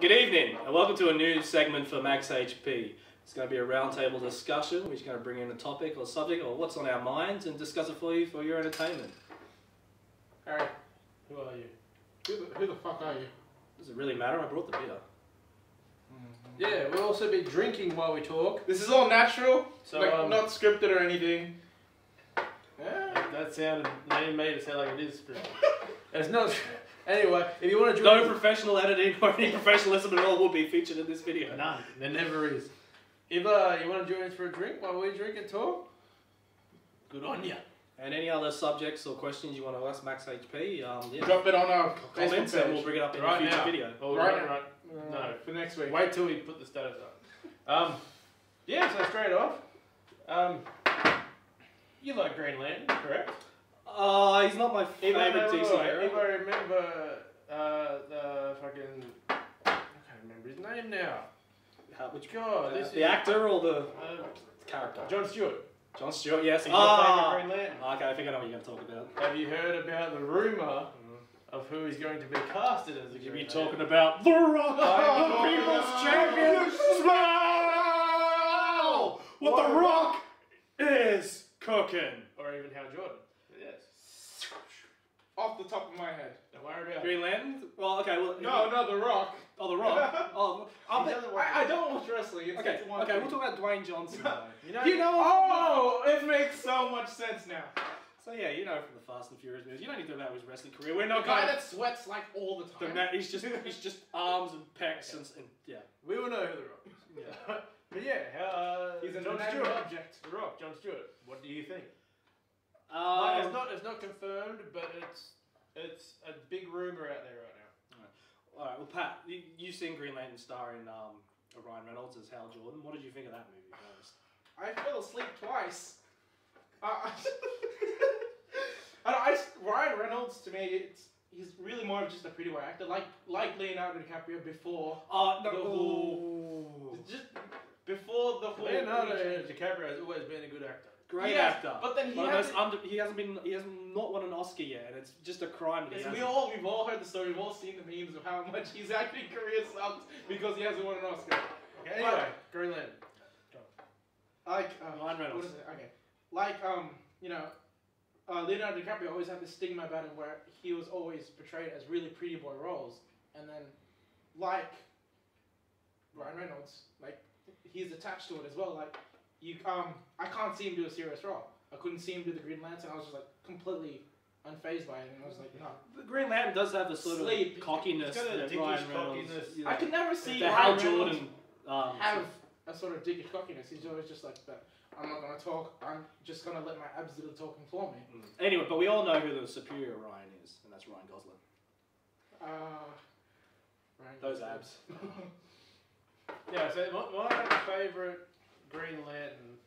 Good evening, and welcome to a new segment for Max HP. It's going to be a roundtable discussion. We're just going to bring in a topic or subject or what's on our minds and discuss it for you for your entertainment. Harry, who are you? Who the fuck are you? Does it really matter? I brought the beer. Yeah, we'll also be drinking while we talk. This is all natural, So, like not scripted or anything. Yeah. That sounded made it sound like it is scripted. It's not. Anyway, if you want to join, No professional editing or any professionalism at all will be featured in this video. none. There never is. If you want to join us for a drink while we drink and talk, good on ya. And any other subjects or questions you want to ask Max HP, yeah. Drop it on our Comments Facebook and we'll page. bring it up in Right a future now. video. Oh, Right right. now. No. For next week. Wait till we put the status up. Yeah, so straight off. You like Green Lantern, correct? He's not my favourite DC hero. If I remember the fucking... I can't remember his name now. Which God, the actor or the character? John Stewart. John Stewart, yes. He's your favourite Green Lantern. Okay, I think I know what you're going to talk about. Have you heard about the rumour of who is going to be casted as the You'll Green be Lantern? talking about The Rock, the People's Champion. Smell what The Rock is cooking. Or even Hal Jordan. Yes. Off the top of my head. Don't worry about it. Green Lantern? Well, okay, well... No, The Rock. Oh, The Rock. Oh, He doesn't watch I don't watch wrestling. It's okay, one okay, thing. we'll talk about Dwayne Johnson. though. You know, Oh, it makes so much sense now. So yeah, you know from the Fast and Furious movies, you don't need to know about his wrestling career. We're The not guy going that sweats like all the to... time. He's just arms and pecs and yeah. we will know who The Rock is. Yeah. But yeah, He's an John inanimate Stewart. object. The Rock, John Stewart. What do you think? Like, it's not confirmed, but it's a big rumor out there right now. Alright, well Pat, you've seen Green Lantern starring Ryan Reynolds as Hal Jordan. What did you think of that movie first? I fell asleep twice. Ryan Reynolds to me, he's really more of just a pretty boy actor, like Leonardo DiCaprio before. Oh The whole, just before the whole. Leonardo DiCaprio has always been a good actor. Great Yeah, actor. but then he One of hasn't- those he hasn't not won an Oscar yet, and it's just a crime that he We've hasn't. all heard the story. We've all seen the memes of how much his acting career sucks because he hasn't won an Oscar. Okay, anyway, Green Lantern. Like Ryan Reynolds. What is it? Okay, like Leonardo DiCaprio always had this stigma about him where he was always portrayed as really pretty boy roles, and then like Ryan Reynolds, like he's attached to it as well. Like I can't see him do a serious role. I couldn't see him do the Green Lantern. I was just like completely unfazed by it, and I was like, no. The Green Lantern does have the sort Sleep. of cockiness It's got a that dickish Ryan Reynolds. cockiness. You know, I could never see the Hal Ryan Reynolds Jordan have a sort of dickish cockiness. He's always just like that. I'm not gonna talk. I'm just gonna let my abs do the talking for me. Anyway, but we all know who the superior Ryan is, and that's Ryan Gosling. Ryan Those Gosling. abs. Yeah, so my favourite Green Lantern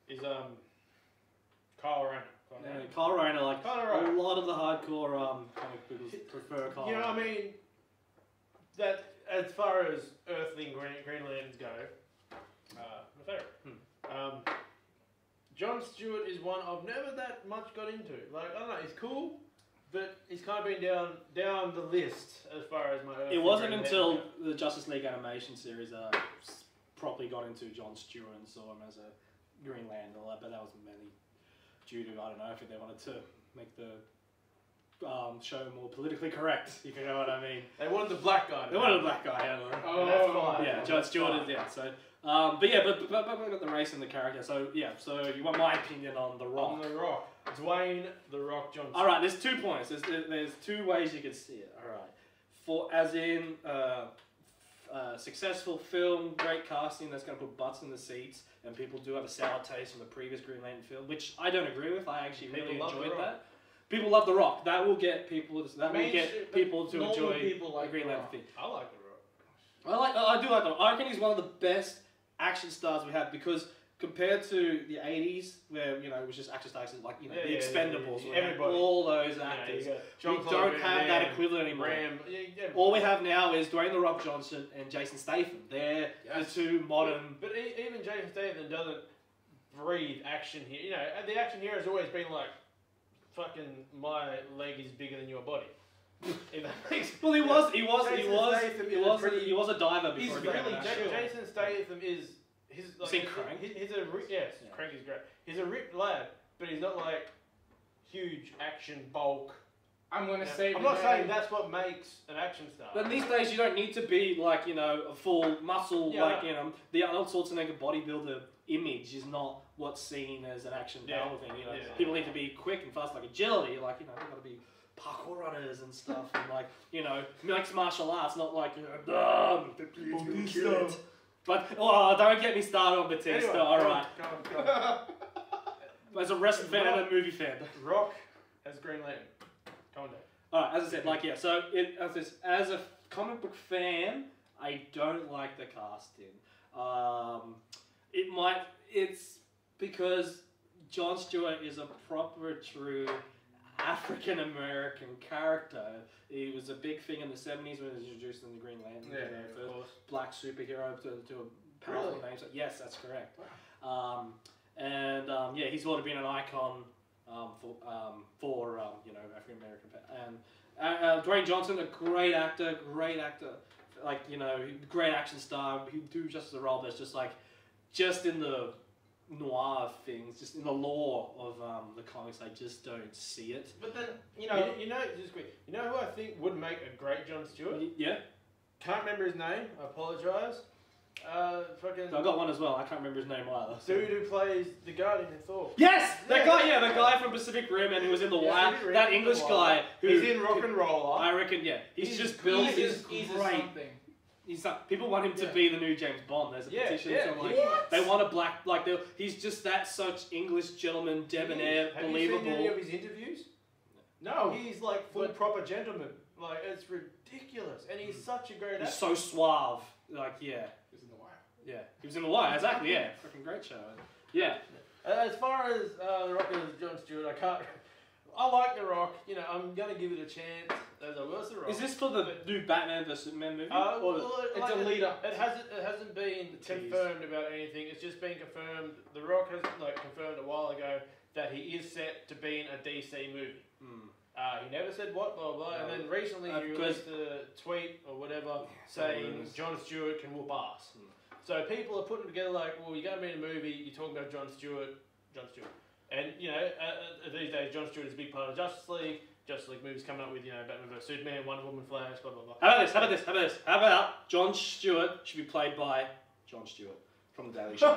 is Kyle Rayner. Yeah, Kyle Rayner, like Kyle a Rayner. lot of the hardcore comic people prefer Kyle. You know what I Rayner. mean? That as far as Earthling Green Lanterns go, my favourite. John Stewart is one I've never that much got into. Like, I don't know, he's cool, but he's kind of been down the list as far as my Earthling It wasn't Green until Lantern the Justice League animation series properly got into John Stewart and saw him as a Green Lantern, but that was mainly due to, I don't know, if they wanted to make the show more politically correct, if you know what I mean. They wanted the black guy. They wanted a black guy, yeah. Oh, that's fine. Yeah, John Stewart is, yeah, so... but yeah, but we got the race and the character, so yeah, so you want my opinion on The Rock. On The Rock. Dwayne The Rock Johnson. Alright, there's 2 points, there's 2 ways you could see it, alright. As in, successful film, great casting that's going to put butts in the seats, and people do have a sour taste from the previous Green Lantern film, which I don't agree with. I actually really People love enjoyed The Rock. that. People love The Rock. That will get people. That will get people to normal enjoy people like the Green The Lantern Rock. thing. I like The Rock. I do like The Rock. I reckon he's one of the best action stars we have because compared to the 80s, where it was just action stars like the Expendables, yeah. we had Everybody. all those actors. You got We Jean-Claude don't Van have that Damme, equivalent anymore. Ram. All we have now is Dwayne The Rock Johnson and Jason Statham. They're Yes. the 2 modern. But even Jason Statham doesn't breathe action here. The action here has always been like, fucking, my leg is bigger than your body. If that makes Well, he was Jason Statham is a pretty- he was a diver He's before he became really an actor. Jason Statham is Seen Crank? He's a yes, Yeah. Crank is great. He's a ripped lad, but he's not like huge action bulk. I'm gonna Yeah. say. I'm not saying that's what makes an action star. But these days, you don't need to be like, you know, a full muscle, Yeah. like, you know, the Arnold Schwarzenegger bodybuilder image is not what's seen as an action Yeah. power thing. You know, Yeah. people need to be quick and fast, like agility, like, you know, they've got to be parkour runners and stuff, and like, you know, mixed martial arts, not like, you know, kill it. But, oh, don't get me started on Batista, Anyway, alright. go on. As a wrestling fan and a movie fan. Rock as Green Lantern. Come on, Dave. Alright, as I said, like, yeah, so as a comic book fan, I don't like the casting. It's because Jon Stewart is a proper, true African American character. He was a big thing in the 70s when he was introduced in the Green Lantern. Yeah, you know, of first course. black superhero to a powerful Really? name. So, yes, that's correct. Yeah, he's sort of been an icon for you know, African American. And Dwayne Johnson, a great actor, like, you know, great action star. He do just the role, but it's just like, just in the noir things, just in the lore of the comics, I just don't see it. But then, you know, just quick, you know who I think would make a great Jon Stewart? Yeah, Can't remember his name. I apologise. Fucking. I got one as well. I can't remember his name either. Dude who plays the Guardian in Thor. Yes, that Yeah. guy. Yeah, the guy from Pacific Rim, and he was in The Wire. Pacific Rim, That English The guy who He's in Rock and Roller. I reckon. Yeah, he's just He's built. he's He's great. great. He's like, people want him to Yeah. be the new James Bond. There's a Yeah, petition. yeah. So like, What? they want a black, like, he's just that such English gentleman, debonair, Have you seen any of believable. his interviews? No. He's like full But- proper gentleman. Like, it's ridiculous, and he's such a great actor. He's so suave. Like, yeah, He's in the Wire. yeah. He was in The Wire, exactly. Yeah, fucking great show. Yeah. As far as The Rock as Jon Stewart, I like The Rock. You know, I'm gonna give it a chance. As I was The Rock. Is this for the new Batman vs Superman movie? It's a lead up. It hasn't been The tease. confirmed about anything. It's just been confirmed. The Rock has confirmed a while ago that he is set to be in a DC movie. Hmm. He never said what, blah blah. No. And then recently he Because- released a tweet or whatever some saying rumours. Jon Stewart can whoop ass. Hmm. So people are putting together like, well, you're going to be in a movie. You're talking about Jon Stewart, and you know these days Jon Stewart is a big part of Justice League. Justice League movies coming up with, you know, Batman vs Superman, Wonder Woman, Flash, blah blah blah. How about Jon Stewart should be played by Jon Stewart from The Daily Show.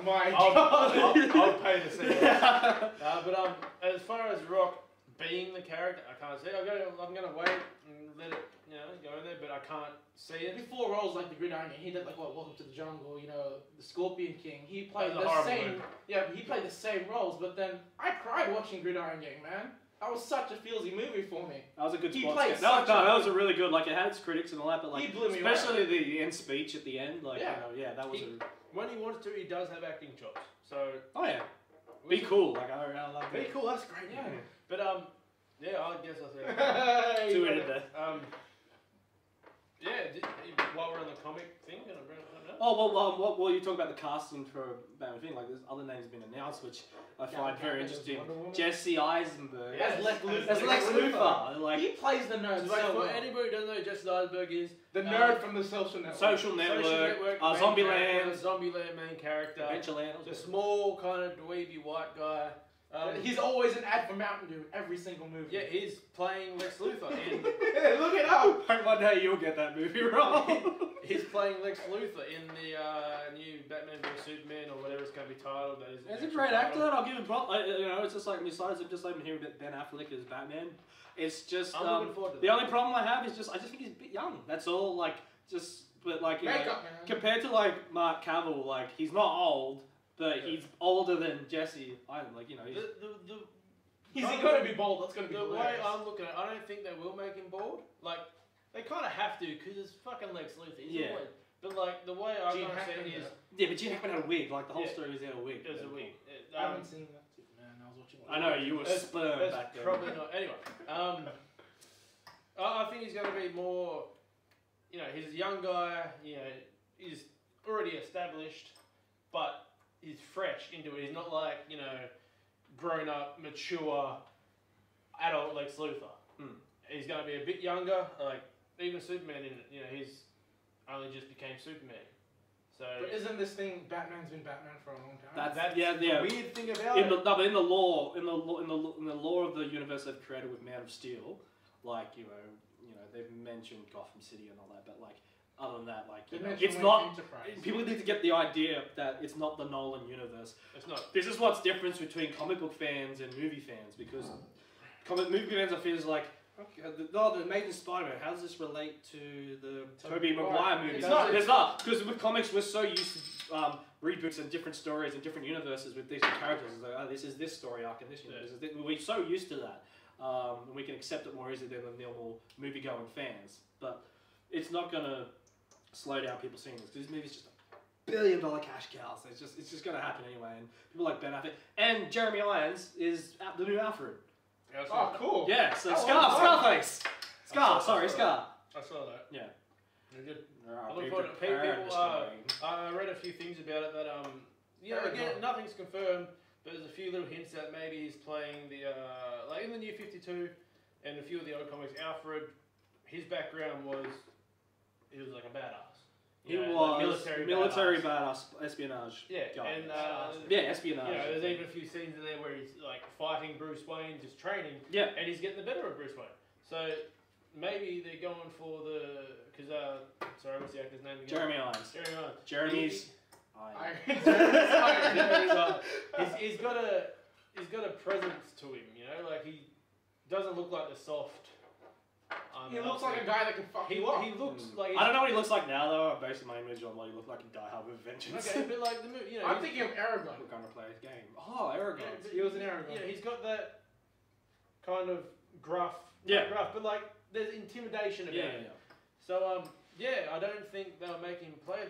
My I'll God. pay to see that. But as far as Rock being the character, I can't see it. I'm gonna wait and let it, you know, go in there, but I can't see it. Before roles like the Gridiron Gang, he did like what Welcome to the Jungle, you know, the Scorpion King. He played That was a the horrible same. movie. Yeah, he played the same roles. But then I cried watching Gridiron Gang, man. That was such a feelsy movie for me. That was a good He spot. played scare. No, such no, a- that was a really good. Like, it had its critics and all that, but like, He blew me especially the end speech at the end. Like, Yeah. you know, yeah, that was. When he wants to, he does have acting chops. So Oh yeah, be cool. Like, I love Be it. cool. That's great. Yeah. But yeah, I guess I said. Two ended there. Yeah. While we're on the comic thing, gonna bring it up now. Oh well, you talk about the casting for Batman thing. Like, there's other names been announced, which I find Catwoman very as interesting. Wonder Woman. Jesse Eisenberg Yeah. As Lex Luthor. as Lex Luthor. Like, He plays the nerd So, so for well. anybody who doesn't know who Jesse Eisenberg is, The nerd from the Social Network. Social Network, main Zombieland, character, Zombieland main character, Adventureland. the small kind of dweeby white guy. He's always an ad for Mountain Dew every single movie. Yeah, he's playing Lex Luthor in. Look it up. I wonder how you'll get that movie wrong. He's playing Lex Luthor in the new Batman vs Superman or whatever it's going to be titled. That is. He's a great actor, and I'll give him props. You know, it's just like, besides just even hearing about Ben Affleck as Batman, it's just I'm looking forward to the that. only problem I have is I just think he's a bit young. That's all. Like, but like, you know, Makeup, man. compared to like Mark Cavill, like, he's not old, but he's older than Jesse. Like, you know, He's going to be bold. That's going to be The way hilarious. I'm looking at it, I don't think they will make him bald. Like, they kind of have to because it's fucking Lex Luthor. He's Yeah. always, but like the way I Gene kind of see Hackman, it is, yeah, but Gene Hackman had a wig. Like, the whole Yeah. story was he had a wig. it was a wig. I haven't seen that Superman. I was watching. I know you were It's- sperm It's back then. probably not. Anyway, I think he's going to be more. You know, he's a young guy. You know, he's already established, but he's fresh into it. He's not like, you know, grown up, mature, adult Lex Luthor. He's going to be a bit younger. Like even Superman, he's only just became Superman. So. But isn't this thing Batman's been Batman for a long time? That's the weird thing about it. But in the lore of the universe they've created with Man of Steel, like they've mentioned Gotham City and all that, but like other than that, like it's not. Enterprise. People need to get the idea that it's not the Nolan universe. It's not. This is what's difference between comic book fans and movie fans, because movie fans are feels like. Okay, the Amazing Spider-Man, how does this relate to the Tobey Maguire movies? It's not, because with comics we're so used to reboots and different stories and different universes with these characters. It's like, oh, this is this story arc and this universe. We're so used to that, and we can accept it more easily than the normal movie-going fans. But it's not going to slow down people seeing this, because this movie's just $1 billion cash cows. It's just going to happen anyway. And people like Ben Affleck and Jeremy Irons is the new Alfred. Oh, cool. Yeah, so Scarface. Scar. I saw that. Yeah. Very good. I look forward to people. I read a few things about it that again, nothing's confirmed, but there's a few little hints that maybe he's playing the like in the New 52 and a few of the old comics. Alfred, his background was he was like a badass. He was like military badass espionage. Yeah, guy. and espionage. there's even a few scenes in there where he's like fighting Bruce Wayne, just training. Yeah, and he's getting the better of Bruce Wayne. So maybe they're going for sorry, what's the actor's name again? Jeremy Irons. Jeremy's. He's got a presence to him, like he doesn't look like the soft. He looks like a guy that can fuck you up. He looks like. I don't know what he looks like now though. I'm basing my image on what he looked like in Die Hard with Vengeance. Okay, but like the movie, I'm thinking of Aragon. We're gonna play his game. Oh, Aragon. Yeah, he was in Aragon. Yeah, he's got that kind of gruff. Gruff, but like there's intimidation about him. Yeah. So I don't think they'll make him play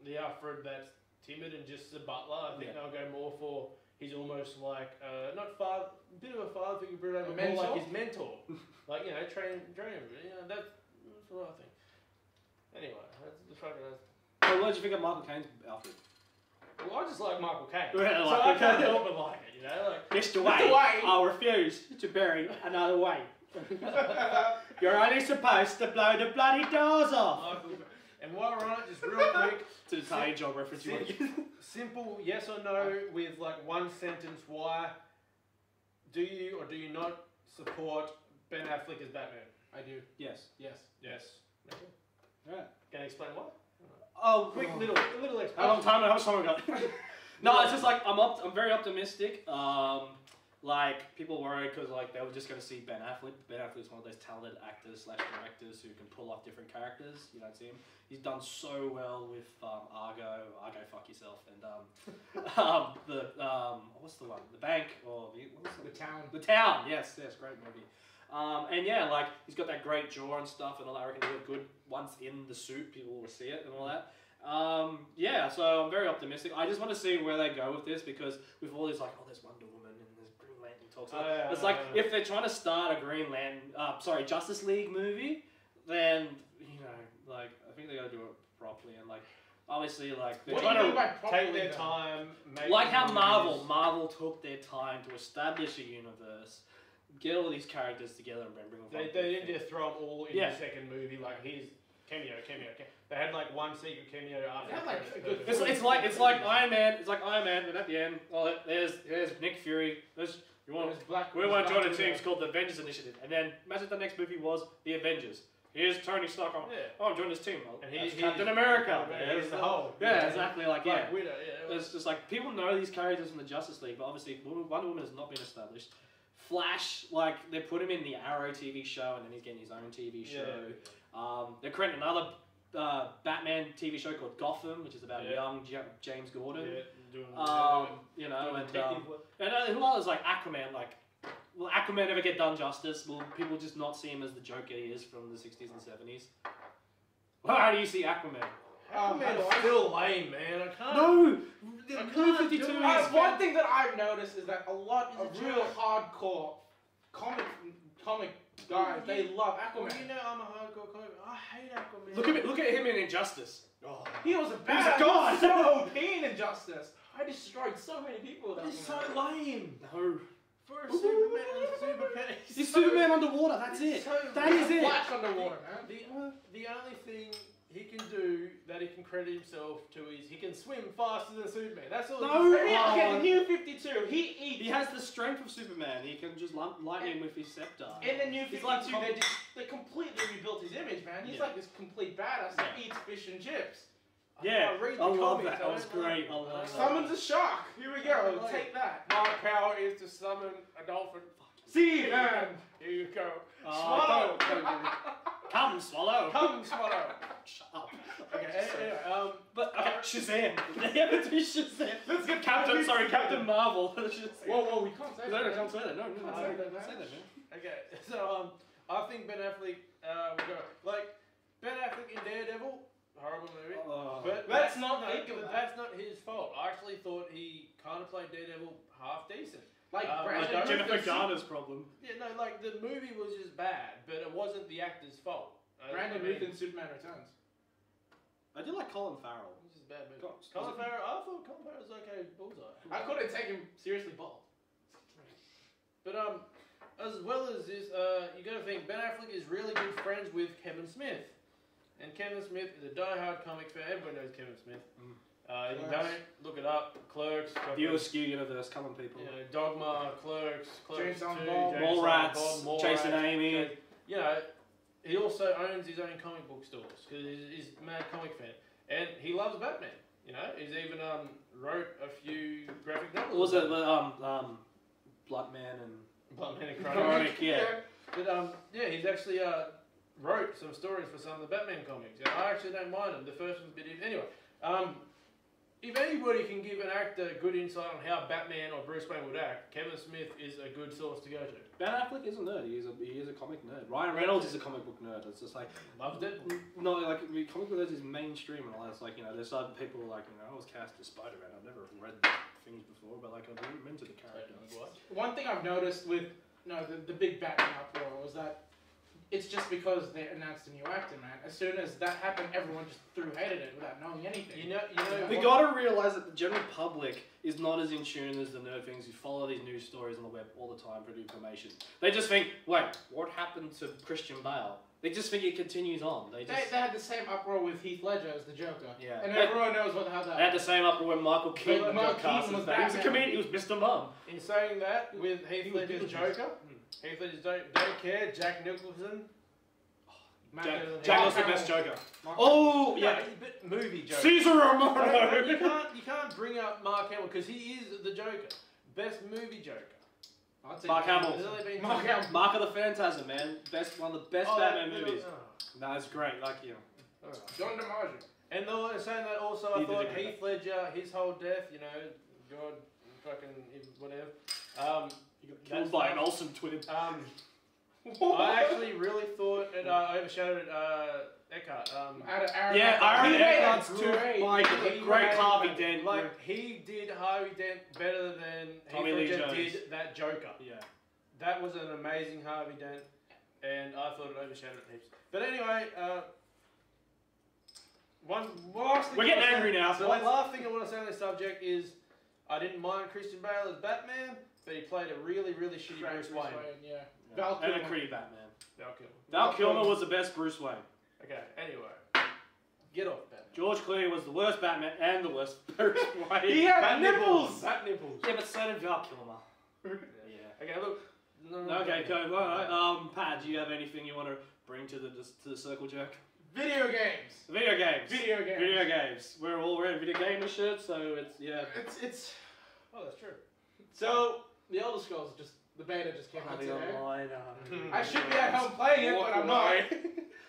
the Alfred that's timid and just a butler. I think they'll go more for. He's almost like not father, bit of a father figure, but more like his mentor. Like train him. That's what I think. Anyway, that's the fucking. So what did you think of Michael Caine's Alfred? Well, I just like Michael Caine, Yeah, so I can't help but like it. Like Mr. Wayne, I refuse to bury another Wayne. You're only supposed to blow the bloody doors off. And while we're on it, just real quick. To the Italian job reference you want to give. Simple yes or no with like one sentence. Why do you or do you not support Ben Affleck as Batman? I do. Yes. Okay. Right. Can I explain why? Quick little explanation. How much time we got? No, it's just like I'm very optimistic. Like people worry because like they were just going to see Ben Affleck. Ben Affleck's one of those talented actors / directors who can pull off different characters. You don't see him. He's done so well with Argo, fuck yourself, and what's the one? The Bank or The Town. The Town. Yes, great movie. And yeah, like he's got that great jaw and stuff, and all that. I reckon he'll look good once in the suit. People will see it and all that. Yeah, so I'm very optimistic. I just want to see where they go with this because with all this like, oh, there's Wonder Woman and there's Green Lantern talks. It's like if they're trying to start a Justice League movie, then like I think they got to do it properly and like. Obviously, like they're trying to take their time. Like how Marvel took their time to establish a universe, get all these characters together and bring them. They didn't just throw them all in the second movie. Like here's cameo. They had like one secret cameo after. It's like Iron Man. It's like Iron Man, and at the end, there's Nick Fury. We want to join a team. It's called the Avengers Initiative, and then imagine the next movie was the Avengers. Here's Tony Stark. I'm joining this team. And he's Captain America. Here's the whole. Yeah, exactly. Like Black Widow. It's just like people know these characters from the Justice League, but obviously Wonder Woman has not been established. Flash, like they put him in the Arrow TV show, and then he's getting his own TV show. They're creating another Batman TV show called Gotham, which is about young James Gordon. And who else like Aquaman, like. Will Aquaman ever get done justice? Will people just not see him as the Joker he is from the 60s and 70s? Well, how do you see Aquaman? Aquaman's still lame, man. I can't. No! Blue 52 is... One thing that I've noticed is that a lot of real hardcore comic guys, they love Aquaman. Well, I'm a hardcore comic. I hate Aquaman. Look at him in Injustice. Oh. He was a bad. He was a god. So OP in Injustice. I destroyed so many people with He's so lame. No. For a Superman, He's Superman underwater. That's it. That is it. Flash underwater, man. The only thing he can do that he can credit himself to is he can swim faster than Superman. That's all. No. He can say. Okay, the new 52. He eats. He has the strength of Superman. He can just lightning with his scepter. In the new 52, He's like they completely rebuilt his image, man. He's Yeah. like this complete badass that eats fish and chips. Yeah, read the I love comics, that. That I was don't great. like- I love that. Summons a shark. Here we go. Like- Take that. My power is to summon a dolphin. See, man. Here you go. Swallow. Swallow. Come, swallow. Come, swallow. Shut up. Okay, anyway, But Shazam. Yeah, but it's Shazam. Let's get Captain. Sorry, Captain Marvel. Shazam. Whoa, we can't say No, that. no, can't say that. No, Can't no, say no, that, can't say man. that, man. okay, so I think Ben Affleck will go. Like, Ben Affleck in Daredevil, horrible movie. But Let's not no, think of but that. that's not his fault. I actually thought he kind of played Daredevil half decent. Like Brandon Brandon Jennifer Jennifer Routh. Garner's problem. Yeah, no, like the movie was just bad, but it wasn't the actor's fault. Brandon Routh in Superman Returns. I do like Colin Farrell. This is a bad movie. God, Colin Farrell, I thought Colin Farrell was okay. Bullseye. I couldn't take him seriously bald. But as well as this, you got to think Ben Affleck is really good friends with Kevin Smith, and Kevin Smith is a die-hard comic fan. Everyone knows Kevin Smith. If you don't, look it up. Clerks, The OSQ universe, come on, people. you know, Dogma, Clerks, James 2, Silent Bob, James Mallrats, Silent Bob, Chasing Mallrats. Amy. You know, he also owns his own comic book stores because he's a mad comic fan, and he loves Batman. You know, he's even wrote a few graphic novels. Was it Bloodman and Batman and Chronic? Yeah. But yeah, he's actually wrote some stories for some of the Batman comics, and I actually don't mind them. The first one's a bit anyway. If anybody can give an actor good insight on how Batman or Bruce Wayne would act, Kevin Smith is a good source to go to. Ben Affleck is a nerd. He is a comic nerd. Ryan Reynolds is a comic book nerd. It's just like Loved it. no, like comic book nerds is mainstream and all that. It's like there's certain people like I was cast as Spider-Man. I've never read things before, but like I'm into the character. One thing I've noticed with the big Batman uproar was that it's just because they announced a new actor, man. As soon as that happened, everyone just hated it without knowing anything. You know. We gotta realize that the general public is not as in tune as the nerd things who follow these news stories on the web all the time for the information. They just think, wait, what happened to Christian Bale? They just think it continues on. They had the same uproar with Heath Ledger as the Joker. Yeah. And everyone knows how that They had the same uproar when Michael Keaton Michael got cast Keaton as was that. He was a Batman. comedian. He was Mr. Mum. In saying that, with Heath Ledger's Beetlejuice. Joker, Heath Ledger's don't care. Jack Nicholson. Jack was the best Joker. Mark Oh, Yeah, yeah. but movie Joker. Caesar Romano. you can't bring up Mark Hamill because he is the Joker, best movie Joker. I'd say Mark Hamill. There's only been Mark two. Hamill. Mark of the Phantasm, man. One of the best Oh, Batman that- movies. oh. No, it's great. Like John DiMaggio. And though saying that also, I He did thought a good Heath Ledger, his whole death, God, fucking whatever. he got killed by an Olsen twin. I actually really thought it overshadowed Eckhart. Yeah, Aaron He made a Eckhart's too. Like he great made- Harvey Dent. Like he did Harvey Dent better than Tommy Heath Lee Ledger Jones. did that Joker. Yeah. That was an amazing Harvey Dent, and I thought it overshadowed it heaps. But anyway, one last thing. We're getting angry now, so The let's. last thing I want to say on this subject is I didn't mind Christian Bale as Batman, but he played a really, really shitty Bruce Wayne. Yeah. Yeah. Val And a Kilmer. pretty Batman. Val Kilmer. Val Kilmer was the best Bruce Wayne. Okay, anyway. Get off Batman. George Clooney was the worst Batman and the worst Bruce Wayne. He had Bat nipples! Bat nipples. Yeah, but so did Val Kilmer. Yeah. Okay, look. No, Okay, cool. Alright. Pat, do you have anything you want to bring to the circle jerk? Video games. Video games. Video games. Video games. We're all wearing video gamer shirts, so it's It's Oh, that's true. so the Elder Scrolls the beta just came out Having today. online. I should be at home playing it, but I'm not.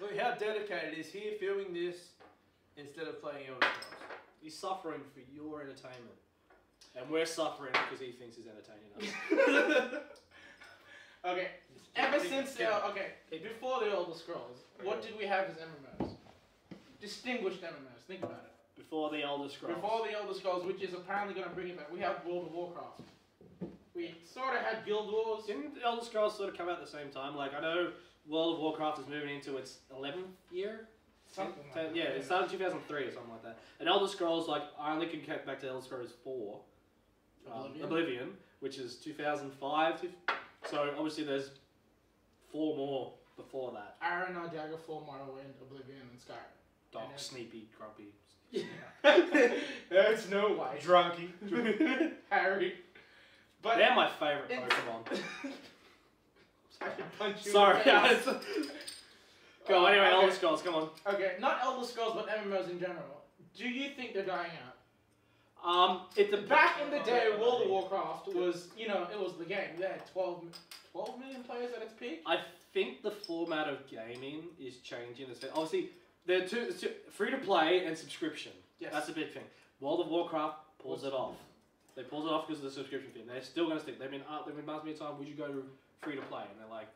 Look how dedicated he is here filming this instead of playing Elder Scrolls. He's suffering for your entertainment, and we're suffering because he thinks he's entertaining us. Okay. Ever since before the Elder Scrolls, what did we have as MMOs? Distinguished MMOs. Think about it. Before the Elder Scrolls. Before the Elder Scrolls, which is apparently going to bring it back, we have World of Warcraft. We sort of had Guild Wars. Didn't the Elder Scrolls sort of come out at the same time? Like I know World of Warcraft is moving into its 11th year. Something like that. Yeah, it started in 2003 or something like that. And Elder Scrolls, like I only can get back to Elder Scrolls 4, Oblivion. Oblivion, which is 2005. So obviously there's 4 more before that. Iron, Daggerfall, Morrowind, Oblivion, and Skyrim. Doc, Sneepy, Grumpy. There's no way. Drunky. Harry. But they're my favourite Pokemon. I could punch you Sorry. in the face. Go, anyway, okay. Elder Scrolls, come on. Okay, not Elder Scrolls, but MMOs in general. Do you think they're dying out? Back Back in the day, World of Warcraft was, you know, it was the game. They had 12 million players at its peak. I think the format of gaming is changing. Obviously, there are two free to play and subscription. Yes. That's a big thing. World of Warcraft pulls it off. They pulls it off because of the subscription thing. They're still going to stick. They've been asking me a time, would you go to free to play? And they're like,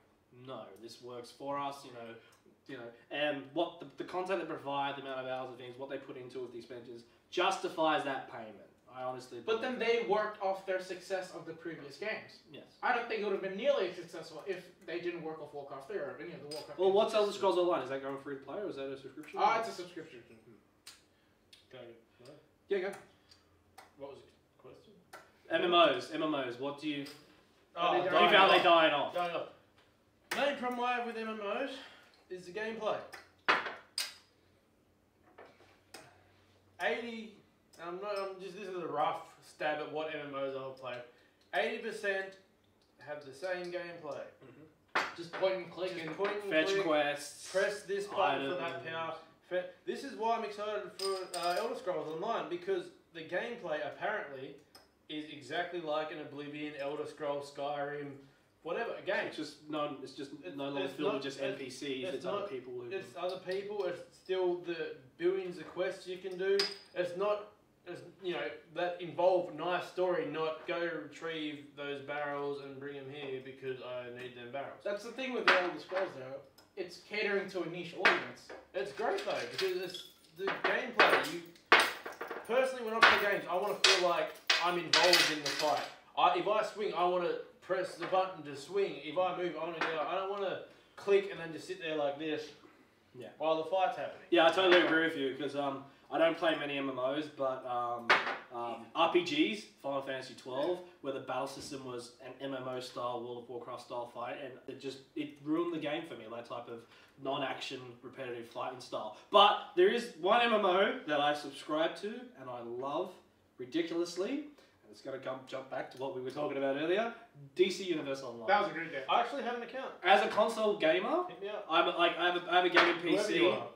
no, this works for us. And what the content they provide, the amount of hours and things, what they put into with the expenses justifies that payment. I honestly. But then they worked off their success of the previous games. Yes. I don't think it would have been nearly as successful if they didn't work off Warcraft 3 or any of the Warcraft. Well, what's Elder Scrolls Online? Is that going free to play or is that a subscription? It's a subscription. Go. Yeah, go. What was the question? MMOs. What do you? They Do you feel they dying off? Dying off. Main problem I have with MMOs is the gameplay. 80. This is a rough stab at what MMOs I've played. 80% have the same gameplay. Just point and click and Fetch quests. Press this button for items. that power. This is why I'm excited for Elder Scrolls Online, because the gameplay apparently is exactly like an Oblivion, Elder Scrolls, Skyrim, whatever game. It's just no longer filled with just NPCs. It's other people. It's other people. It's still the billions of quests you can do. It's not. That involve nice story, not go retrieve those barrels and bring them here because I need them barrels. That's the thing with the Elder Scrolls though. It's catering to a niche audience. It's great though, because it's the gameplay. Personally, when I play games, I want to feel like I'm involved in the fight. If I swing, I want to press the button to swing. If I move, I want to go. I don't want to click and then just sit there like this while the fight's happening. Yeah, I totally agree with you because I don't play many MMOs, but RPGs, Final Fantasy 12, where the battle system was an MMO style, World of Warcraft style fight, and it ruined the game for me, that type of non-action, repetitive fighting style. But there is one MMO that I subscribe to and I love ridiculously, and it's going to jump back to what we were talking about earlier, DC Universe Online. That was a great game. I actually have an account. As a console gamer, Hit me up. I have a gaming Whoever you PC. are.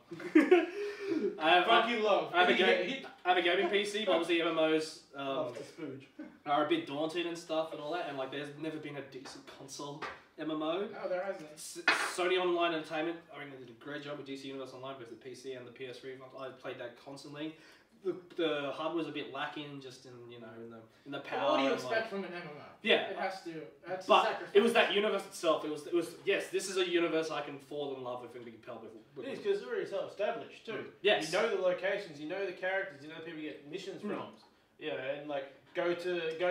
I have a gaming PC, but obviously MMOs are a bit daunting and stuff and all that, and like there's never been a decent console MMO. No, there hasn't. Sony Online Entertainment, I mean, they did a great job with DC Universe Online with the PC and the PS3. I played that constantly. The hub was a bit lacking, just in the power. What do you and, expect from an MMO? Yeah, It has to. That's but sacrifice. it was that universe itself. It was yes, this is a universe I can fall in love with and be compelled with. It is, because it's already self-established too. Yes. You know the locations, you know the characters, you know the people you get missions from. Yeah, and like go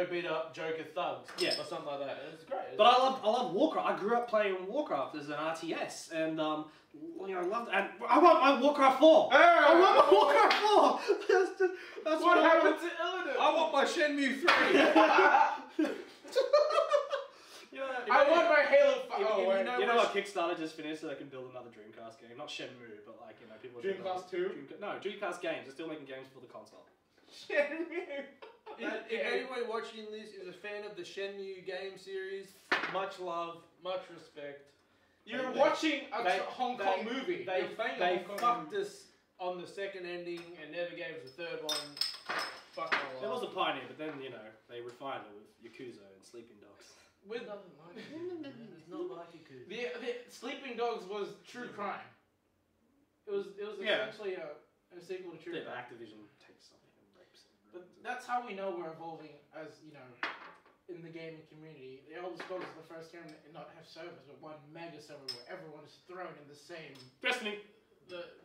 beat up Joker thugs. Yeah. Or something like that. It's great. But I love Warcraft. I grew up playing Warcraft as an RTS, and I loved. And I want my Warcraft 4. I want my Warcraft 4. That's what happened to Illidan? I want my Shenmue 3. I want my Halo 5. You know what Kickstarter just finished, so they can build another Dreamcast game. Not Shenmue, but like people. Dreamcast 2? No, Dreamcast games. They're still making games for the console. Shenmue. If anyone watching this is a fan of the Shenmue game series, much love, much respect. You're watching a Hong Kong movie. They Hong Kong fucked movie. us on the second ending and never gave us a third one. Fuck my life. There was a pioneer, but then they refined it with Yakuza and Sleeping Dogs. With It's not like it could. the Sleeping Dogs was true crime. It was Yeah. essentially a sequel to True Yeah, but Crime. Activision takes something and rapes it. But that's how we know we're evolving as in the gaming community. The Elder Scrolls is the first game to not have servers, but one mega server where everyone is thrown in the same. Destiny. But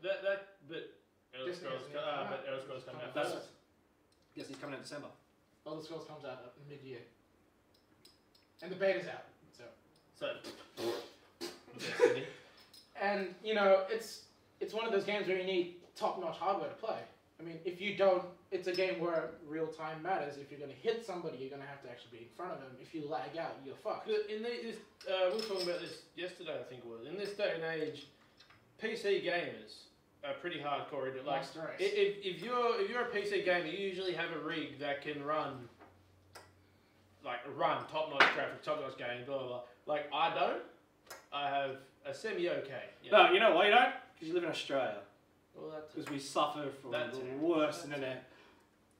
Elder Disney Scrolls, hasn't yet come out. but Elder Scrolls coming out That's- first. Yes, he's coming in December. Elder Scrolls comes out mid-year, and the beta's out. So, Destiny. And it's one of those games where you need top-notch hardware to play. I mean, if you don't, it's a game where real time matters. If you're going to hit somebody, you're going to have to actually be in front of them. If you lag out, you're fucked. In this, we were talking about this yesterday, I think it was. In this day and age, PC gamers are pretty hardcore. Like, if you're a PC gamer, you usually have a rig that can run top-notch graphics, top-notch games, blah, blah, blah. Like, I don't. I have a semi-okay. No, you know why you don't? Because you live in Australia. Well, because we suffer from the worst internet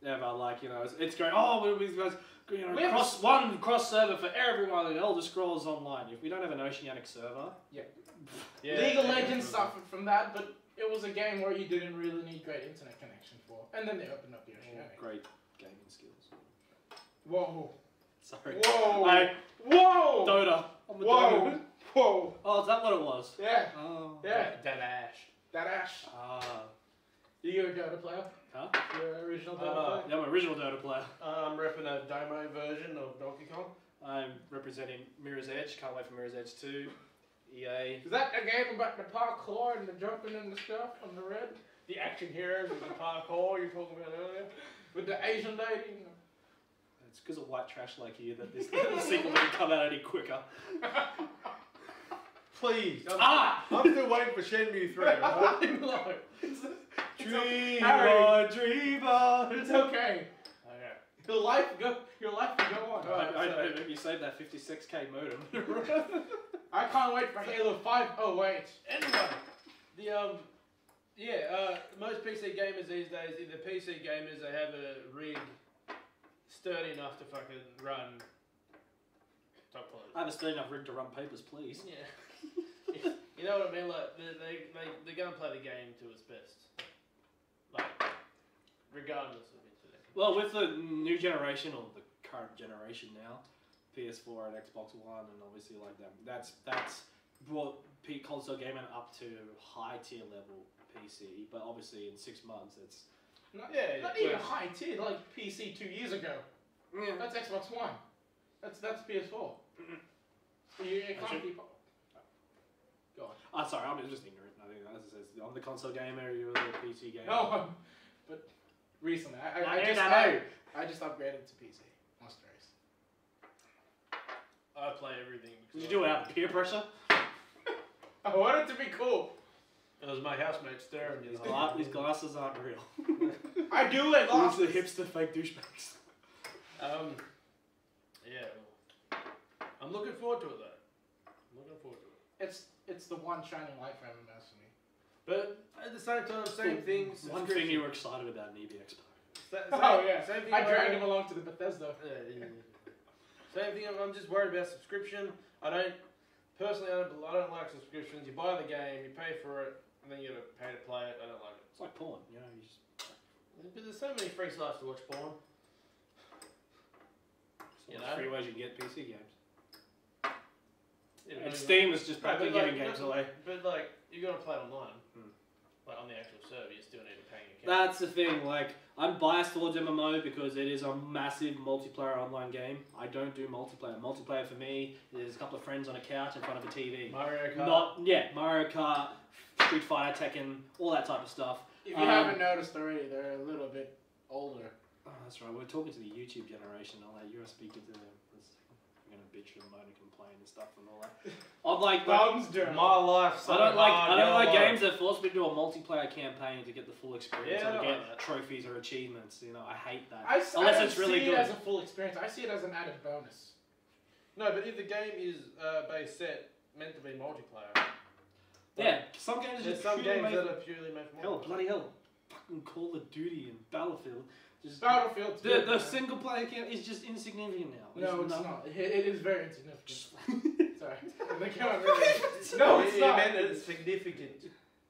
ever. Like, you know, it's going, oh, we guys, you know, one cross server for everyone in Elder Scrolls Online. If we don't have an oceanic server. Yeah. League of Legends suffered from that, but it was a game where you didn't really need great internet connection for. And then they opened up the oceanic. Great gaming skills. Whoa. Sorry. Whoa. Whoa. Dota. Whoa. Whoa. Oh, is that what it was? Yeah. Oh. Yeah. That Ash. That Ash. Ah. Are you a Dota player? Huh? You're an original Dota player? Yeah, I'm an original Dota player. I'm repping a demo version of Donkey Kong. I'm representing Mirror's Edge. Can't wait for Mirror's Edge 2. EA. Is that a game about the parkour and the jumping and the stuff on the red? The action heroes with the parkour you were talking about earlier? With the Asian lady? It's because of white trash like you that this sequel didn't come out any quicker. Please. I'm still waiting for Shenmue 3. Right? No. Dream on, dream on. It's okay. Okay. Your life will go on. I you saved that 56k modem. I can't wait for Halo 5. Oh wait. Anyway, most PC gamers these days, if they're PC gamers, they have a rig sturdy enough to fucking run top quality. I have a sturdy enough rig to run papers, please. Yeah. You know what I mean? Like they're gonna play the game to its best. Like, regardless of internet. Well, with the new generation or the current generation now, PS4 and Xbox One, and obviously like that's brought console gaming up to high tier level PC. But obviously in 6 months, it's not even high tier. Like PC 2 years ago. Yeah. That's Xbox One. That's PS4. You can't keep up. Go on. Sorry, I'm just ignorant. I think as it says, I'm the console gamer. You're the PC gamer. No, but recently I just upgraded to PC. Monster Race. I play everything. Did you do it out of peer pressure? I want it to be cool. It was my housemate staring me. These glasses aren't real. I do wear glasses. These are hipster fake douchebags. Yeah. I'm looking forward to it though. I'm looking forward to it. It's the one shining light for MMS for me. But at the same time, same thing. One thing you were excited about in EB Expo. Same thing. I dragged him along to the Bethesda. Yeah. Same thing. I'm just worried about subscription. I don't like subscriptions. You buy the game, you pay for it, and then you gotta pay to play it. I don't like it. It's like porn, you know. But there's so many free sites to watch porn. You know, free ways you can get PC games. Yeah, and Steam is just practically giving games away. But like, you're gonna play it online. Like on the actual server, you still need to pay your account. That's the thing. Like, I'm biased towards MMO because it is a massive multiplayer online game. I don't do multiplayer. Multiplayer for me is a couple of friends on a couch in front of a TV. Mario Kart. Mario Kart, Street Fighter, Tekken, all that type of stuff. If you haven't noticed already, they're a little bit older. Oh, that's right. We're talking to the YouTube generation. I'll let you speak to them. I'm gonna bitch and moan and complain and stuff and all that. I'm like, my life. I don't like games that force me to do a multiplayer campaign to get the full experience or to get trophies or achievements. You know, I hate that. Unless it's really good. I see it as a full experience. I see it as an added bonus. No, but if the game is base set meant to be multiplayer. Yeah, some games are just some games that are purely meant for multiplayer. Hell, bloody hell. Fucking Call of Duty and Battlefield. Battlefield's the single player camp is just insignificant now. No, it's not. It is very insignificant. Sorry. No, it's not. Meant it's significant.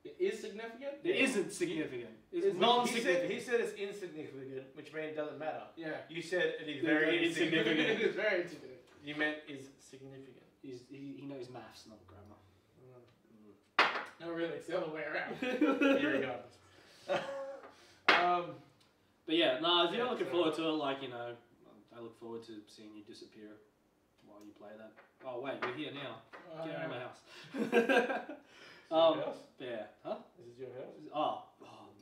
It is significant? It isn't significant. It's non-significant. He said it's insignificant, which means it doesn't matter. Yeah. You said it is very insignificant. It is very insignificant. You meant is significant. He knows maths, not grammar. No, really, it's the other way around. But yeah, no, if you're looking forward to it, like, you know, I look forward to seeing you disappear while you play that. Oh, wait, you're here now. Get out of my house. Your house? Yeah. Huh? Is this your house? Oh,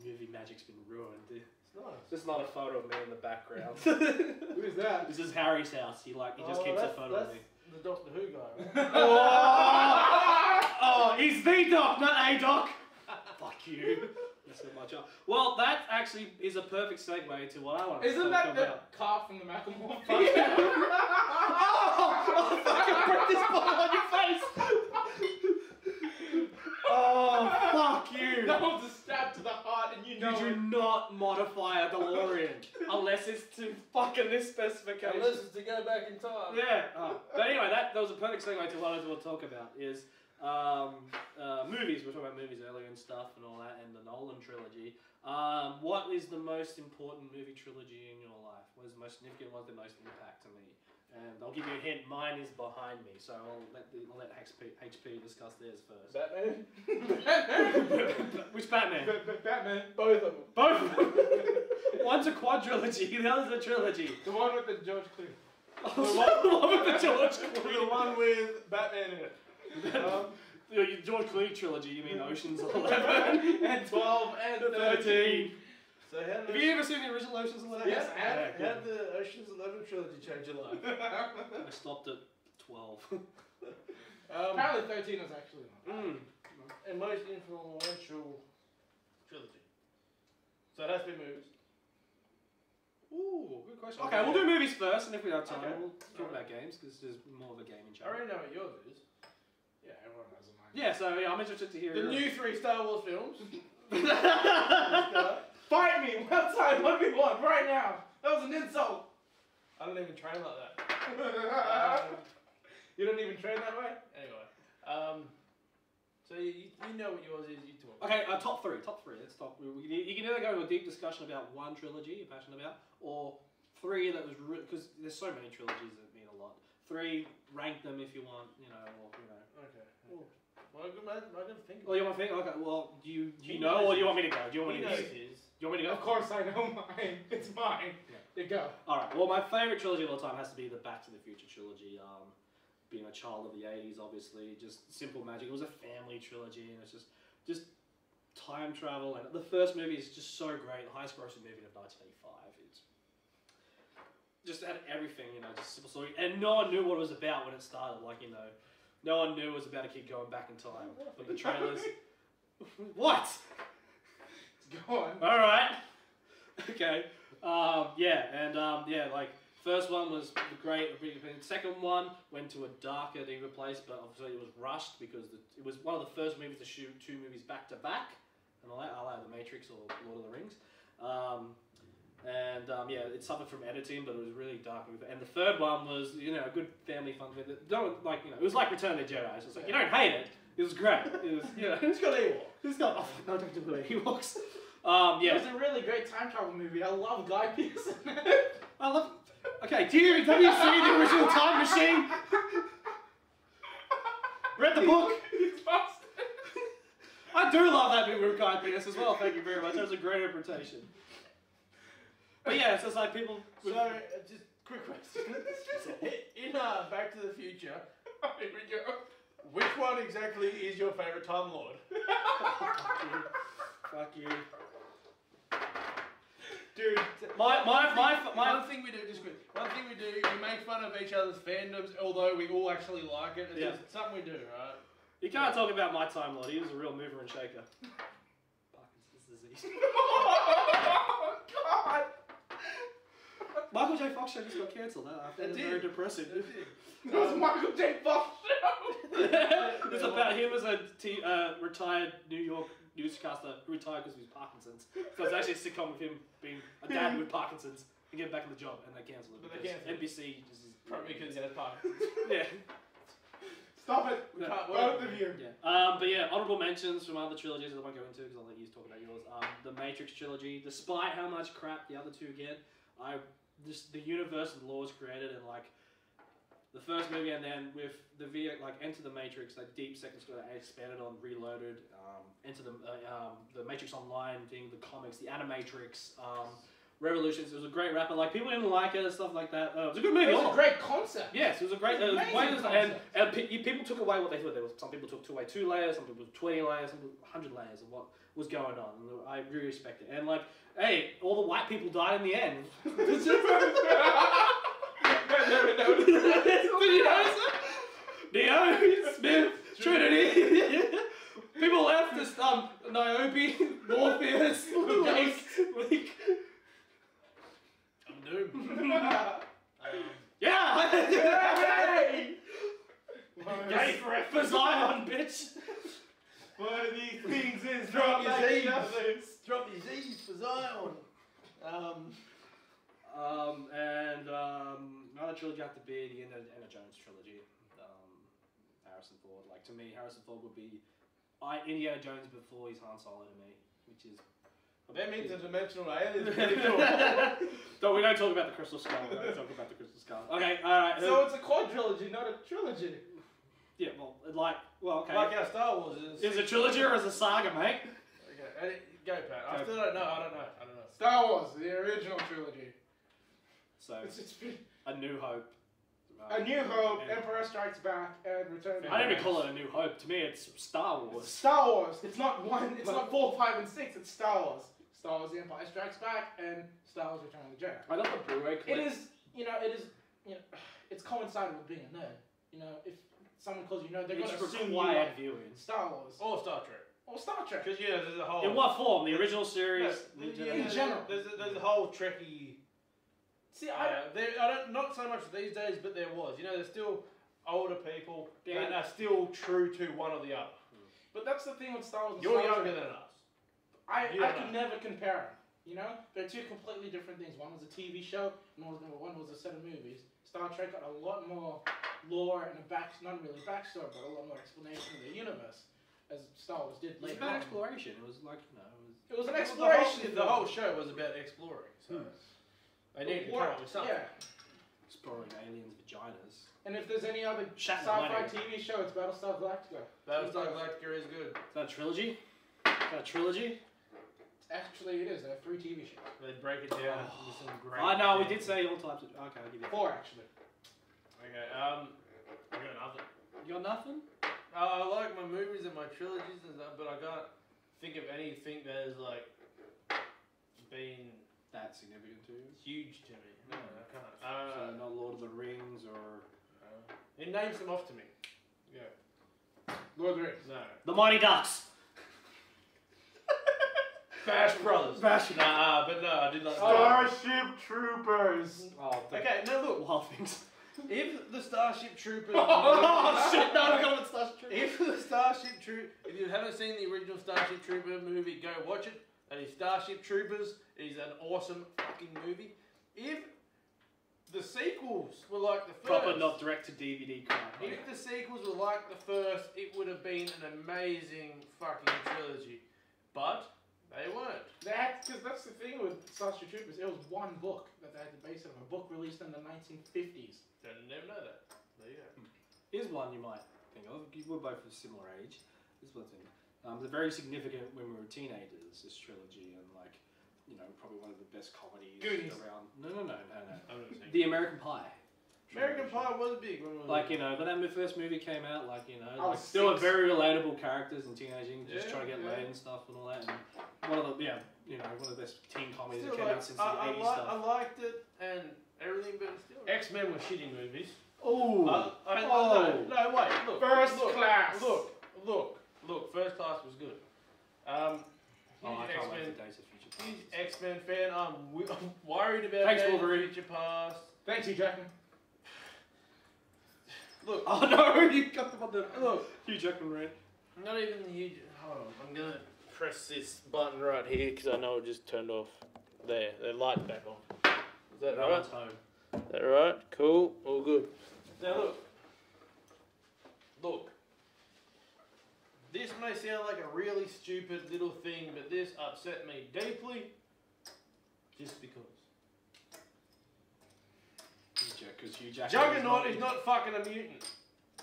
movie magic. magic's been ruined. It's nice. This is not a photo of me in the background. Who is that? This is Harry's house. He just keeps a photo of me. The Doctor Who guy, right? Oh, he's the Doc, not a Doc. Fuck you. That's not my job. Well, that actually is a perfect segue to what I want to Isn't talk that about. the car from the Macklemore? Oh, fucking break this ball on your face. Oh, fuck you. That was a stab to the heart, and you know. You do not modify a DeLorean unless it's to fucking this specification. Unless it's to go back in time. Yeah. But anyway, that was a perfect segue to what I want to talk about is movies. We were talking about movies earlier and stuff and all that, and the Nolan trilogy. What is the most important movie trilogy in your life? What is the most significant? What's the most impact to me? And I'll give you a hint. Mine is behind me, so I'll let HP discuss theirs first. Batman? Which Batman? Batman. Both of them. Both of them. One's a quadrilogy, the other's a trilogy. The one with the George Clooney. The one with the George The Clooney. one with Batman in it. The George Clooney trilogy, you mean Ocean's 11 and 12 and 13. So have you ever seen the original Ocean's 11? Yes, Yeah, how did the Ocean's 11 trilogy change your life? I stopped at 12. Apparently 13 is actually not. And most influential trilogy. So that's been movies. Ooh, good question. Okay, we'll do movies first, and if we have time, we'll talk about games, because there's more of a gaming I channel. already know what yours is. Yeah, everyone knows mine. Yeah, so I'm interested to hear The new 3 Star Wars films. Fight me! Outside 1v1 right now! That was an insult! I don't even train like that. You don't even train that way? Anyway, so you know what yours is, you talk. Okay, top three. Let's talk. You can either go to a deep discussion about one trilogy you're passionate about, or three that was because there's so many trilogies that mean a lot. Three, rank them if you want, Okay. Well, I gotta think. Oh, you want to think? Okay. Well, do you know, or do you want me to go? Do you want me to go? his. Do you want me to go? Of course I know mine. It's mine. Yeah. You go. All right. Well, my favorite trilogy of all time has to be the Back to the Future trilogy. Being a child of the '80s, obviously, just simple magic. It was a family trilogy, and it's just time travel. And the first movie is just so great. The highest grossing movie of 1985. It's just had everything, just simple story, and no one knew what it was about when it started. No one knew it was about a kid going back in time. But the trailers. What? Go on. All right. Okay. First one was great. Second one went to a darker, deeper place, but obviously it was rushed because it was one of the first movies to shoot 2 movies back to back, and all that, like The Matrix or Lord of the Rings. It suffered from editing, but it was really dark. And the third one was, a good family fun with it. It was like Return of the Jedi. So it's like, you don't hate it. It was great. It was, Who's got Ewok? It's got, no, don't do it. Ewoks. It was a really great time travel movie. I love Guy Pearce in it. I love. Okay, have you seen the original Time Machine? Read the book? He's busted. I do love that movie with Guy Pearce as well. Thank you very much. That was a great interpretation. But yeah, it's just like people. So, just quick question. In Back to the Future, Here we go. which one exactly is your favourite Time Lord? Fuck you. Dude, one thing we do, just quick. One thing we do, we make fun of each other's fandoms, although we all actually like it. It's just something we do, right? You can't talk about my Time Lord. He was a real mover and shaker. Parkinson's disease. Oh, God! Michael J. Fox show just got cancelled. I found it very depressing. It was Michael J. Fox show! It's about him as a retired New York newscaster who retired because of his Parkinson's. So it's actually a sitcom of him being a dad with Parkinson's and getting back in the job, and they cancelled it. But they because NBC just is Probably because he has Parkinson's. yeah. Stop it! We can't Both of you. Yeah. Honorable mentions from other trilogies that I won't go into because I'll let you talk about yours. The Matrix trilogy, despite how much crap the other two get, the universe and laws created, and the first movie, and then with the Enter the Matrix, that deep second story that expanded on, Reloaded, Enter the Matrix Online thing, the comics, the Animatrix, Revolutions. It was a great rapper. Like people didn't like it and stuff like that. It was a good movie. It was a great concept. Yes, it was a great. It was Amazing and people took away what they thought. There was some people took away 2 layers, some people took 20 layers, some people 100 layers of what was going on. And I really respect it. And like, hey, all the white people died in the end. Did you notice it? Neo, Smith, Trinity. People left as Niobe, Morpheus, Ghost. I'm doomed. Yeah! Hey! Gay for Zion, bitch! One of these things is drop your Z's. Drop your Z's for Zion. And another trilogy have to be the Indiana Jones trilogy. Harrison Ford. Like to me, Harrison Ford would be Indiana Jones before he's Han Solo to me, which is. That means interdimensional aliens. No, we don't talk about the Crystal Skull. We don't talk about the Crystal Skull. Okay, alright. So it's a quadrilogy, not a trilogy. Yeah, okay. Like our Star Wars is. Is it a trilogy or is it a saga, mate? Okay, go Pat. I still don't know. I don't know. Star Wars, the original trilogy. So, It's been A New Hope. A New Hope, Yeah. Emperor Strikes Back, and Return of the I don't even Jedi. call it A New Hope. To me, it's Star Wars. It's Star Wars. It's not one. It's not 4, 5, and 6. It's Star Wars. Star Wars: The Empire Strikes Back and Star Wars: Return of the Jedi. I got the Blu-ray It collection. is, it's coincided with being a nerd. You know, if someone calls you nerd, they're going It's to assume you required like viewing. Star Wars Or Star Trek. or Star Trek. Because there's a whole. In what form? The original series? No, in general. There's a whole Trekkie. See, I Not so much these days, but there was. There's still older people Yeah. that are still true to one or the other. but that's the thing with Star Wars. and You're Star younger Trek. than us. I You're can not. never compare them. They're two completely different things. One was a TV show, and one was a set of movies. Star Trek got a lot more lore and not really backstory, but a lot more explanation of the universe, as Star Wars did It was later about on. exploration. It was like, It was an The exploration. whole show was about exploring. So they needed to come up with something. Yeah, exploring aliens' vaginas. and if there's any other Shatner sci-fi money. TV show, it's Battlestar Galactica. Battlestar Galactica is good. Is that a trilogy? Is that a trilogy? Actually, it is. They have 3 TV shows. They break it down into some great. I know, we did say all types of. Okay, I'll give you 4 actually. Okay. I got nothing. You got nothing? I like my movies and my trilogies and stuff, but I can't think of anything that has like been That's significant to you. huge to me. No, I can't. So not Lord of the Rings or. It names them off to me. Yeah. Lord of the Rings. No. The Mighty Ducks! Bash Brothers. Bash- Nah, but no, I did not. Starship Troopers. Oh, Okay, now look. Wild things. If the Starship Troopers. Oh shit, no, I got it, Starship Troopers. If the Starship Troop, if you haven't seen the original Starship Trooper movie, go watch it. That is Starship Troopers. It is an awesome fucking movie. If the sequels were like the first, Proper, not direct to DVD crap. if the sequels were like the first, it would have been an amazing fucking trilogy. But they weren't. Because that's the thing with Starship Troopers. It was one book that they had to base it on. A book released in the 1950s. Didn't never know that. There you go. Here's one you might think of. We're both of a similar age. This is one thing. They're very significant when we were teenagers, this trilogy, and like, probably one of the best comedies Goonies. around. No. I've never seen The American Pie. American Pie was big when we were Like, when that first movie came out, like, I was there were 6. very relatable characters and teenaging, just Yeah, trying to get yeah. laid and stuff and all that. And one of the, one of the best teen comedies Still, that came out since the 80s I stuff. liked it and everything, but still. X-Men were shitty movies. Oh! No, wait, look. First look, Class. Look, First Class was good. I Huge can't wait X-Men, for Days of Future Past. huge X-Men fan. I'm worried about Thanks, Days of Wolverine. Future Past. Thanks, you, Jackman. Look, Oh no, you got them on the look. Hugh Jackman rant. Not even the huge. Hold on, I'm gonna press this button right here because I know it just turned off. There, the light's back on. Is that No right? one's home. Is that right? Cool. All good. Now look. Look. This may sound like a really stupid little thing, but this upset me deeply. Just because. Because Hugh Jackman. Juggernaut is not fucking a mutant.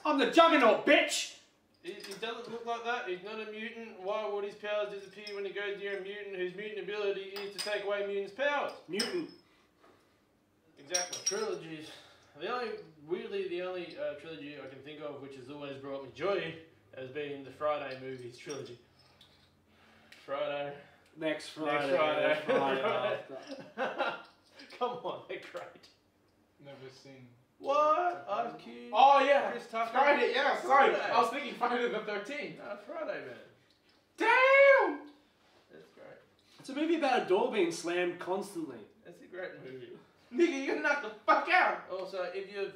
I'm the Juggernaut, bitch! He doesn't look like that. He's not a mutant. Why would his powers disappear when he goes near a mutant whose mutant ability is to take away mutants' powers? Mutant. Exactly. Trilogies. The only trilogy I can think of which has always brought me joy has been the Friday movies trilogy. Friday. Next Friday. Next Friday. Friday after. Come on, they're great. Never seen. What? Ice Cube. Oh yeah, Chris Tucker. Friday. Yeah, sorry. Friday. I was thinking Friday the 13th. No, Friday, man. Damn. That's great. It's a movie about a door being slammed constantly. That's a great movie. Nigga, you knock the fuck out. Also, if you've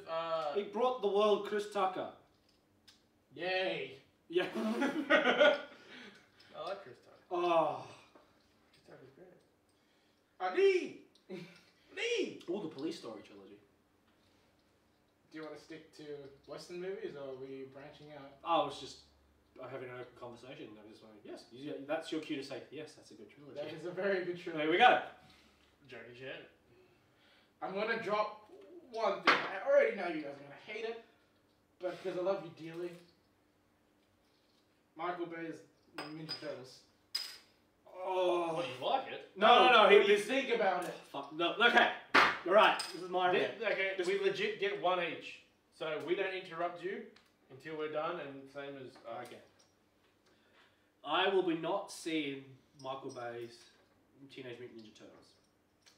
He brought the world Chris Tucker. Yay. Yeah. I like Chris Tucker. Oh. Chris Tucker's great. Ali. All the Police Story trilogy. Do you want to stick to Western movies or are we branching out? I was just having an open conversation. I just went, yes, that's your cue to say, yes, that's a good trilogy. That is a very good trilogy. There we go. Jackie Chan. I'm gonna drop one thing. I already know you guys are gonna hate it, but because I love you dearly. Michael Bay's Ninja Turtles. Oh. What, you like it? No. What do you think about it? Fuck, no. Okay. You're right. This is my rant. Okay, we legit get one each. So we don't interrupt you until we're done, and same as... Okay. I will be not seeing Michael Bay's Teenage Mutant Ninja Turtles.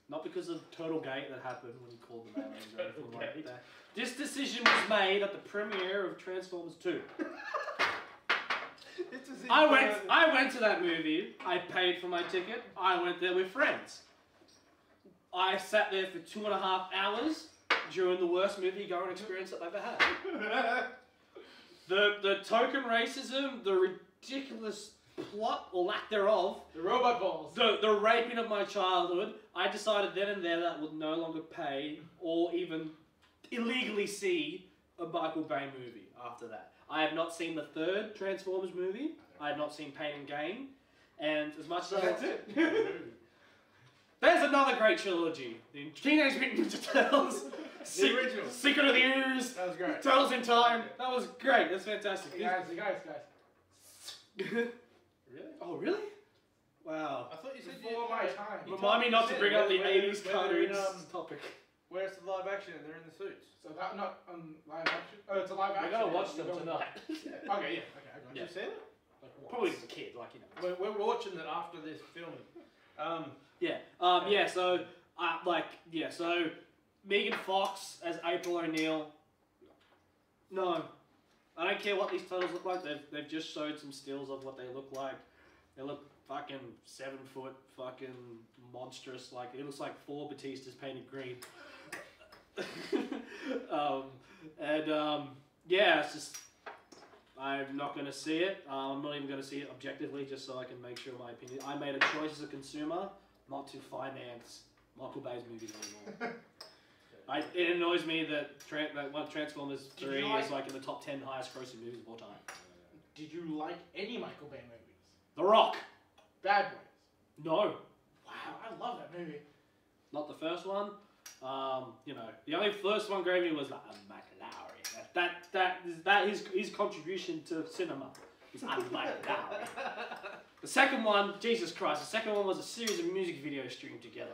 Not because of Turtlegate that happened when he called them aliens or anything like that. This decision was made at the premiere of Transformers 2. I went to that movie. I paid for my ticket. I went there with friends. I sat there for 2.5 hours during the worst movie-going experience that I've ever had. The token racism, the ridiculous plot or lack thereof, The robot balls. the raping of my childhood. I decided then and there that I would no longer pay or even illegally see a Michael Bay movie after that. I have not seen the third Transformers movie. I have not seen Pain and Gain. And as much as That's it. There's another great trilogy. The Teenage Mutant Ninja Turtles. The original. Secret of the Ooze. That was great. Turtles in Time. That was great. That's fantastic. Hey guys. Really? Oh, really? Wow. I thought you said Before my time. Remind me not to bring up the 80s cartoons topic. Where's the live action and they're in the suits? So that not live action? Oh, it's a live action. We're gonna watch them You're going- tonight. Okay, yeah. Okay, I got Have you seen it? Like what? Probably as a kid, like, you know. We're watching it after this filming. So Megan Fox as April O'Neil. No. I don't care what these turtles look like. They've just showed some stills of what they look like. They look fucking 7 foot, fucking monstrous. Like, it looks like 4 Batistas painted green. It's just, I'm not going to see it. I'm not even going to see it objectively, just so I can make sure my opinion. I made a choice as a consumer not to finance Michael Bay's movies anymore. It annoys me that Transformers 3 is like in the top 10 highest grossing movies of all time. Did you like any Michael Bay movies? The Rock. Bad Boys. No. Wow, I love that movie. Not the first one. The only first one gave me was McLowry. That is his contribution to cinema. Is McLowry. The second one, Jesus Christ, the second one was a series of music videos streamed together.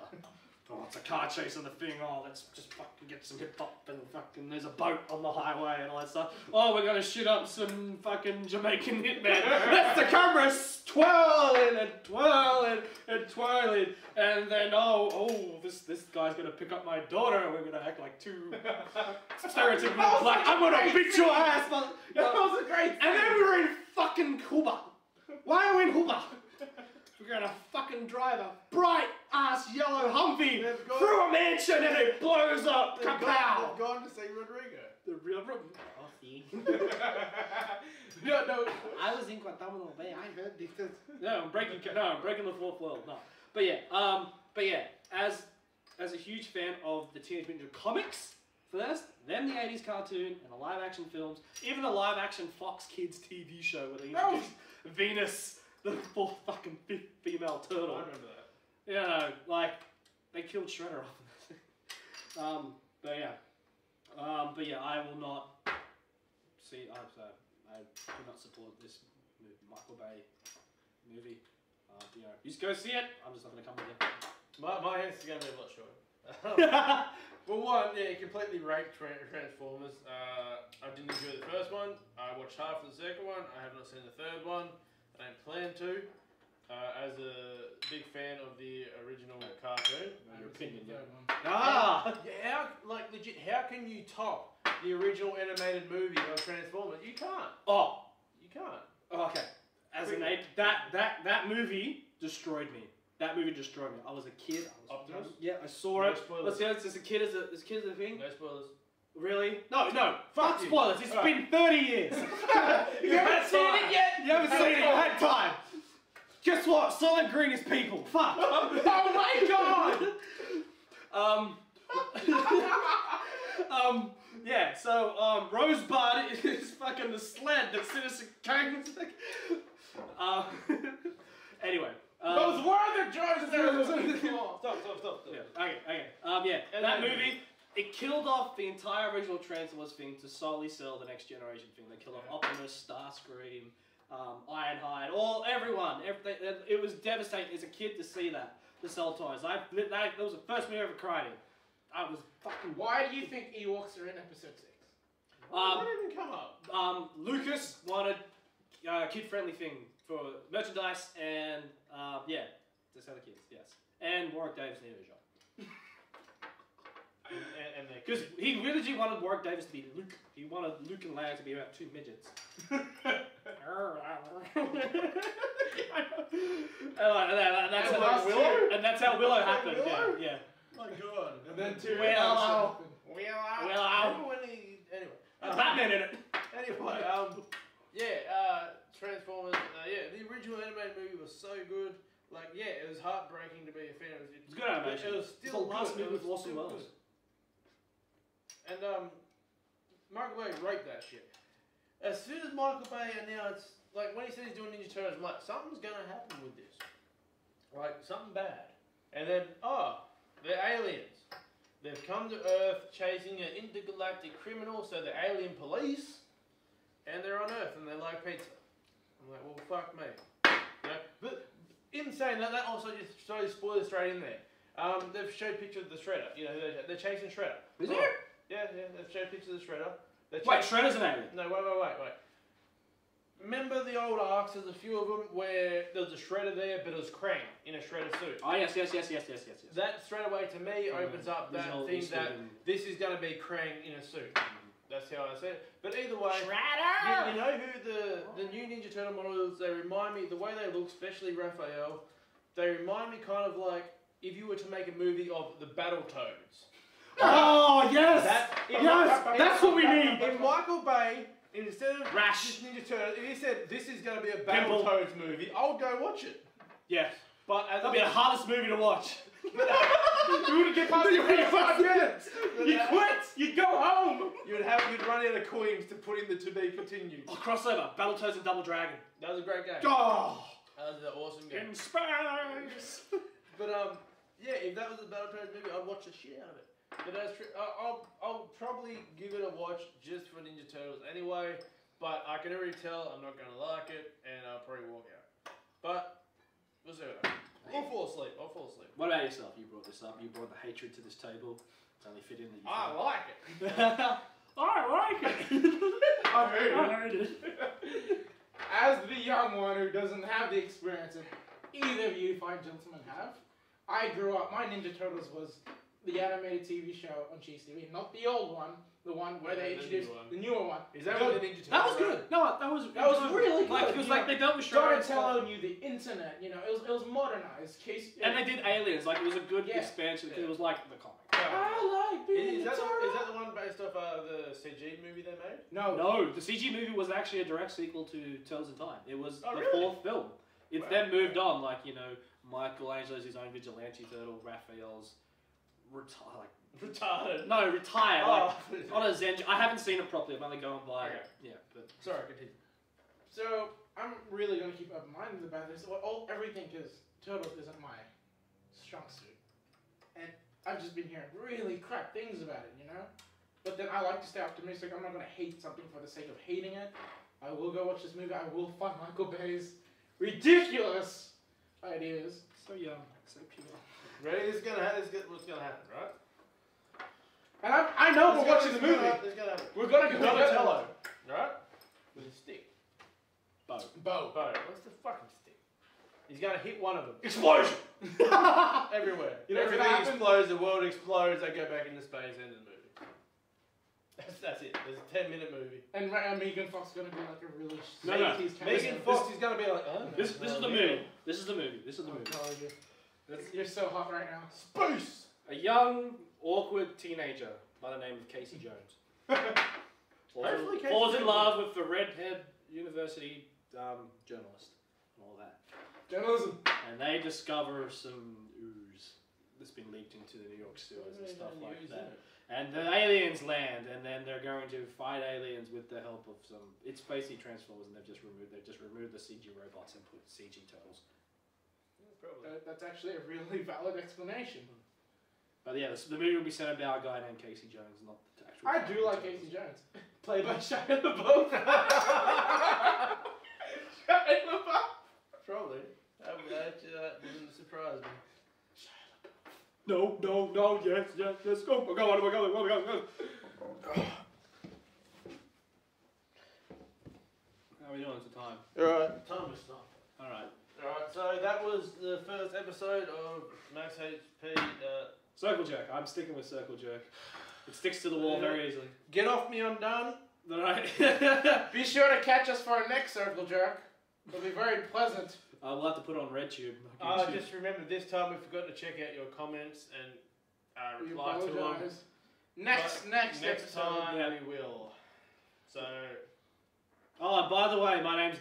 Oh, it's a car chase on the thing. Oh, let's just fucking get some hip hop and fucking there's a boat on the highway and all that stuff. Oh, we're gonna shoot up some fucking Jamaican hitman. That's the camera twirling and twirling and twirling. And then this guy's gonna pick up my daughter and we're gonna act like two stereotypical black. I'm gonna beat your ass. That was a great. And then we were in fucking Cuba. Why are we in Cuba? We're gonna fucking drive a bright ass yellow Humvee through a mansion and it blows up. Kapow! They've gone to see Rodrigo. The real see. No. I was in Guantanamo Bay. I heard this. No, I'm breaking the fourth wall. No, but yeah. As a huge fan of the Teenage Mutant Ninja comics first, then the 80s cartoon and the live action films, even the live action Fox Kids TV show where they introduced Venus, the fourth fucking fifth female turtle. I remember that. They killed Shredder off. But yeah, I will not see. I do not support this Michael Bay movie. You know, you just go see it. I'm just not going to come with you. My answer's going to be a lot shorter. Well, one, yeah, completely raped Transformers. I didn't enjoy the first one. I watched half of the second one. I have not seen the third one. I don't plan to. As a big fan of the original cartoon. Your opinion, yeah. Yeah, like legit, how can you top the original animated movie of Transformers? You can't. Oh, You can't. okay. As an ape, that movie destroyed me. That movie destroyed me. I was a kid. Optimus? Yeah, I saw No it. spoilers. Let's see, as a kid, as a thing. No spoilers. Really? No. Fuck you. spoilers. It's been 30 years. You haven't seen it yet? You haven't seen it. You had time. Guess what? Solid Green is people. Fuck. Oh my god! Yeah, so, Rosebud is fucking the sled that Citizen Kane's anyway. Those were the drugs that I was looking for. Stop. Yeah, okay. And that movie, it killed off the entire original Transformers thing to solely sell the next generation thing. They killed off Optimus, Starscream, Ironhide, everyone. It was devastating as a kid to see that, to sell toys. That was the first movie I ever cried in. I was fucking... Why do you think Ewoks are in episode 6? Why did it even come up? Lucas wanted a kid-friendly thing for merchandise and, yeah, to sell the kids, yes. And Warwick Davis needed a job. Because he really wanted Warwick Davis to be Luke. He wanted Luke and Leia to be about two midgets. And that's how Willow happened. Willow? Yeah. My god. And then Willow. Remember when he... Anyway. Batman in it. Anyway, Transformers, the original animated movie was so good. Like, yeah, it was heartbreaking to be a fan of it. It's good animation. It was still the last good. movie with Orson Welles. And, Michael Bay wrote that shit. As soon as Michael Bay announced, like, when he said he's doing Ninja Turtles, I'm like, something's gonna happen with this. Like, something bad. And then, they're aliens. They've come to Earth chasing an intergalactic criminal, so they're alien police, and they're on Earth, and they like pizza. I'm like, well, fuck me. You know? But in saying that, that also just shows spoilers straight in there. They've showed pictures of the Shredder. You know, they're chasing Shredder. Is it? Yeah, they've showed pictures of the Shredder. Wait, Shredder's an alien? No, wait. Remember the old arcs, there's a few of them where there was a Shredder there, but it was Krang in a Shredder suit. Oh, yes. That straight away to me opens up that thing that this is going to be Krang in a suit. That's how I see it. But either way, Shredder! You know who the new Ninja Turtle models, they remind me, the way they look, especially Raphael, they remind me kind of like if you were to make a movie of the Battletoads. Oh, yes! That's what we need! In Michael Bay, instead of Rash. this Ninja Turtle, if he said this is going to be a Battletoads movie, I'll go watch it. Yes. But as That'll be the hardest movie to watch. you wouldn't get past the 5 minutes. You quit! You go home! You'd run out of coins to put in the to be continued. Oh, crossover. Battletoads and Double Dragon. That was a great game. Oh! That was an awesome game. In space! But yeah, if that was a Battletoads movie, I'd watch the shit out of it. But that's true. I'll probably give it a watch just for Ninja Turtles anyway. But I can already tell I'm not gonna like it, and I'll probably walk out. But we'll see what happens. I'll fall asleep. What about yourself? You brought this up. You brought the hatred to this table. It's only fit in that you I like it. I like it. I heard it. As the young one who doesn't have the experience that either of you fine gentlemen have, I grew up, my Ninja Turtles was the animated TV show on Cheese TV, not the old one, the one where they introduced the newer one. Is that what the Ninja Turtles? That was good. No, that was really good. Like, it was like they dealt with Shredder. Donatello knew the internet, you know, it was modernized. And they did Aliens, like it was a good expansion. Yeah. It was like the comic. I like being Is that the one based off the CG movie they made? No, the CG movie was actually a direct sequel to Turtles in Time. It was the really? 4th film. It's then moved on, like, you know, Michelangelo's his own vigilante turtle, Raphael's Retarded. No, retired. Oh. Like, on a Zen. I haven't seen it properly. I'm only going by. Okay. Yeah, but Sorry, continue. So I'm really gonna keep up mind about this. Everything because Turtles isn't my strong suit, and I've just been hearing really crap things about it, you know. But then I like to stay optimistic. I'm not gonna hate something for the sake of hating it. I will go watch this movie. I will find Michael Bay's ridiculous ideas. So young, so pure. Ready? This is what's gonna happen, right? And I know we're watching the movie. This is gonna happen. We're gonna go Donatello, right? With a stick. Bow. Bow. What's the fucking stick? He's gonna hit one of them. Explosion! Everywhere. You know what's Everything gonna happen? explodes, the world explodes, they go back into space, end of the movie. That's it. There's a 10-minute movie. And Megan Fox is gonna be like a really No. 80s character. Megan Fox is gonna be like, This is the movie. This is the movie. This is the movie. Oh, you're so hot right now. Space! A young, awkward teenager by the name of Casey Jones Hopefully Casey falls in Jones. love with the redhead university journalist and all that. Journalism. And they discover some ooze that's been leaked into the New York sewers and stuff like that. And the aliens land, and then they're going to fight aliens with the help of some. It's basically Transformers, and they've just removed the CG robots and put CG turtles. That's actually a really valid explanation. But yeah, the movie will be set about a guy named Casey Jones, not the actual. I do like Casey Jones. Played by Shia LaBeouf. Shia LaBeouf. Probably. That wouldn't surprise me. No, yes, go. Go. How are we doing at the time? Alright, time to stop. Alright. Alright, so that was the first episode of Max HP. Circle jerk. I'm sticking with circle jerk. It sticks to the wall very easily. Get off me undone. Alright. Be sure to catch us for our next circle jerk. It'll be very pleasant. We'll have to put on RedTube. Just remember, this time we forgot to check out your comments and We reply to them. apologize. Next Next episode. time Yeah. we will. So, Oh, and by the way, my name's